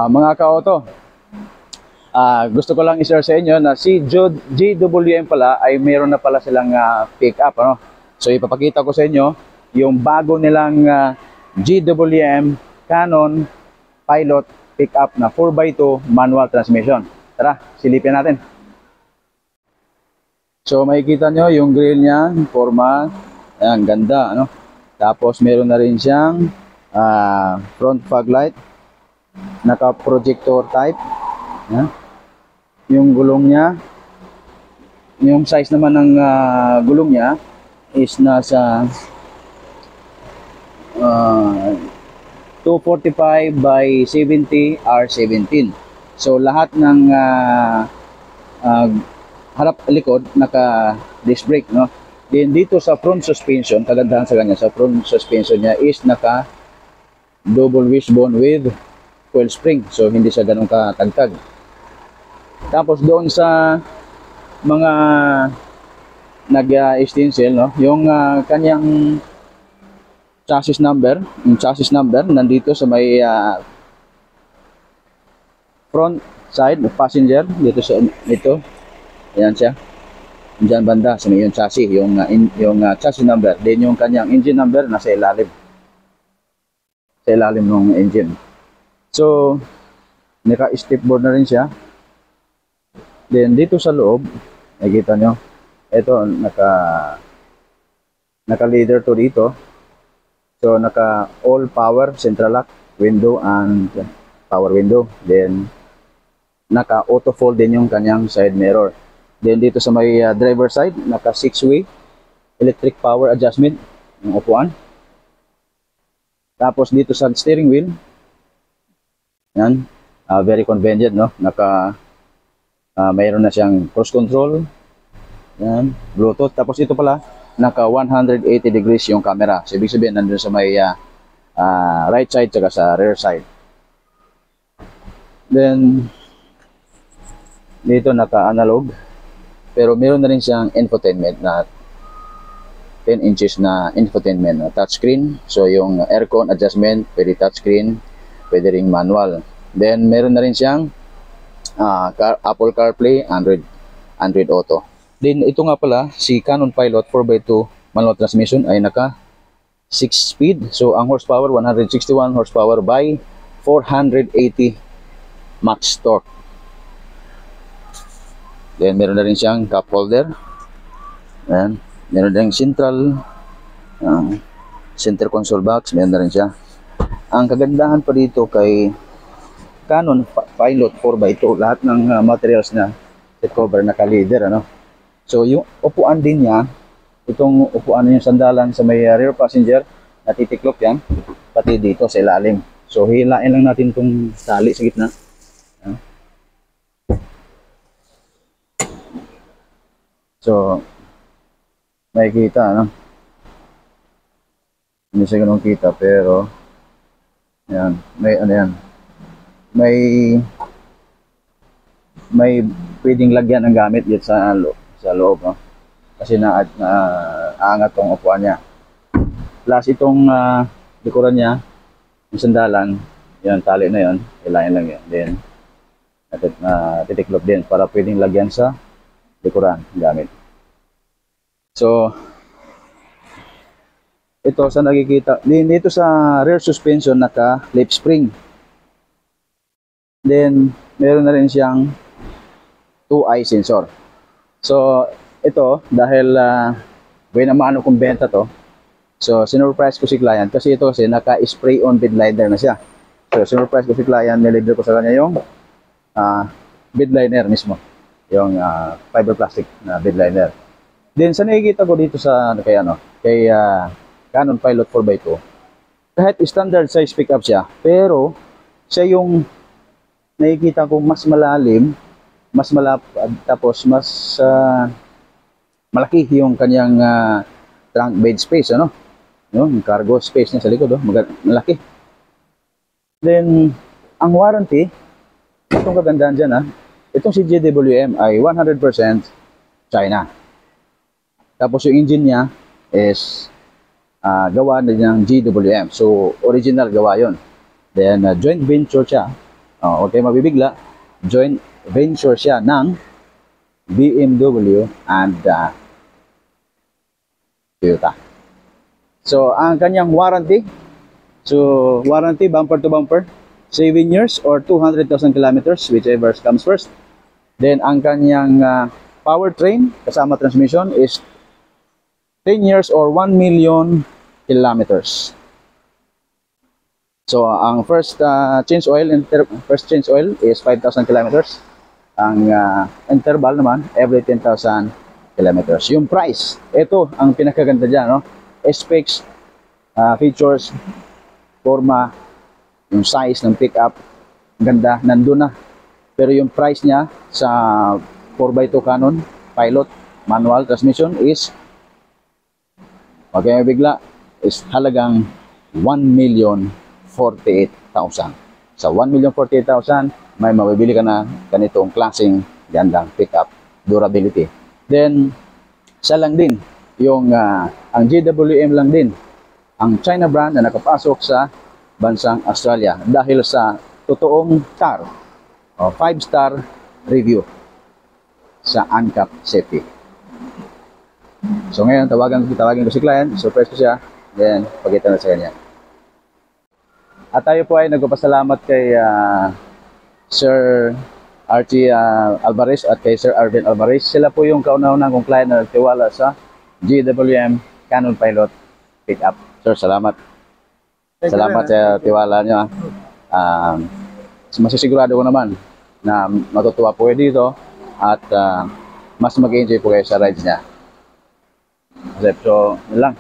Mga ka-auto, gusto ko lang i-share sa inyo na si GWM pala ay mayroon na pala silang pick-up. Ano? So ipapakita ko sa inyo yung bago nilang GWM Canon Pilot pick-up na 4x2 manual transmission. Tara, silipin natin. So makikita nyo yung grill niya, forma, ayan, ganda. Ano? Tapos meron na rin siyang front fog light. Naka-projector type. Yan. Yung gulong niya, yung size naman ng gulong niya is nasa 245 by 70 R17. So lahat ng harap likod naka disc brake, no? Then dito sa front suspension, kagandahan sa kanya, sa front suspension niya is naka double wishbone with coil spring. So hindi siya ganun katagtag. Tapos doon sa mga nag-stencil, no, yung kanyang chassis number, yung chassis number nandito sa may front side passenger dito sa ito. Ayan siya. Diyan banda sa may yung chassis, yung chassis number, then yung kanyang engine number nasa ilalim. Sa ilalim ng engine. So, naka-stepboard na rin siya. Then, dito sa loob, nakikita nyo, ito, naka-leader to dito. So, naka-all power, central lock, window, and power window. Then, naka-auto fold din yung kanyang side mirror. Then, dito sa may driver side, naka 6-way electric power adjustment ng upuan. Tapos, dito sa steering wheel, yan, very convenient, no? Mayroon na siyang cruise control, yan, Bluetooth. Tapos ito pala, naka 180 degrees yung camera. So, ibig sabihin, nandun sa may right side tsaka sa rear side. Then, dito naka-analog. Pero meron na rin siyang infotainment na 10 inches na infotainment na touchscreen. So, yung aircon adjustment, pwede touchscreen, pwede ring manual. Then, meron na rin siyang Apple CarPlay, Android Auto. Then, ito nga pala, si Canon Pilot 4x2 manual transmission ay naka 6 speed. So, ang horsepower, 161 horsepower by 480 max torque. Then, meron na rin siyang cup holder. Ayan. Meron na rin central center console box. Meron na rin siya. Ang kagandahan pa dito kay Canon Pilot 4x2, lahat ng materials na seat cover naka-leather, ano. So yung upuan din niya, itong upuan niya sandalan sa may rear passenger, natitiklop yan, pati dito sa ilalim. So hilain lang natin itong tali sa gitna. So makikita, ano. Hindi siya ganun kita, pero yan, may ano yan, may pwedeng lagyan ng gamit dito sa loob, no? Kasi naangat tong upuan niya. Plus itong likuran niya, yung sandalan, yan, tali na yon, ilayin lang yan. Then titiklop din para pwedeng lagyan sa likuran gamit. So ito sa nakikita dito sa rear suspension, naka leaf spring. Then meron na rin siyang 2-eye sensor. So ito, dahil buhay na maano kung benta to, so sinurprise ko si client kasi ito kasi naka-spray on bed liner na siya. So sinurprise ko si client, nilibre ko sa kanya yung bed liner mismo, yung fiber plastic na bed liner. Then sa nakikita ko dito sa kay Canon Pilot 4x2, kahit standard size pickup siya, pero siya yung nakikita ko mas malalim, mas malapad, tapos mas malaki yung kanyang trunk bed space, ano? Yung cargo space niya sa likod, malaki. Then, ang warranty, itong kagandahan dyan, itong si GWM ay 100% China. Tapos yung engine niya is gawa na ng GWM. So, original gawa yon. Then, joint venture siya Huwag kayo mabibigla. Joint venture siya ng BMW and Toyota. So, ang kanyang warranty, bumper to bumper, 7 years or 200,000 kilometers, whichever comes first. Then, ang kanyang powertrain, kasama transmission, is 10 years or 1 million kilometers. So, ang first change oil is 5,000 kilometers. Ang interval naman, every 10,000 kilometers. Yung price, ito ang pinakaganda dyan, no? Specs, features, forma, yung size ng pickup, ganda, nandun na. Pero yung price niya sa 4x2 Canon Pilot manual transmission is, okay, bigla, is halagang 1,048,000. Sa 1,048,000, may mabibili ka na ganitong klaseng gandang pickup durability. Then, isa lang din, yung ang GWM lang din, ang China brand na nakapasok sa bansang Australia dahil sa totoong star o 5-star review sa ANCAP safety. So ngayon, tawagin ko si client, surprise ko siya, then pagkita na sa kanya. At tayo po ay nagpapasalamat kay Sir Archie Alvarez at kay Sir Arvin Alvarez. Sila po yung kauna-unang kong client na nagtiwala sa GWM Canon Pilot Pickup. Sir, salamat. Salamat sa tiwala niyo. Masisigurado ko naman na matutuwa po kayo dito at mas mag-enjoy po kayo sa rides niya. So, yun lang.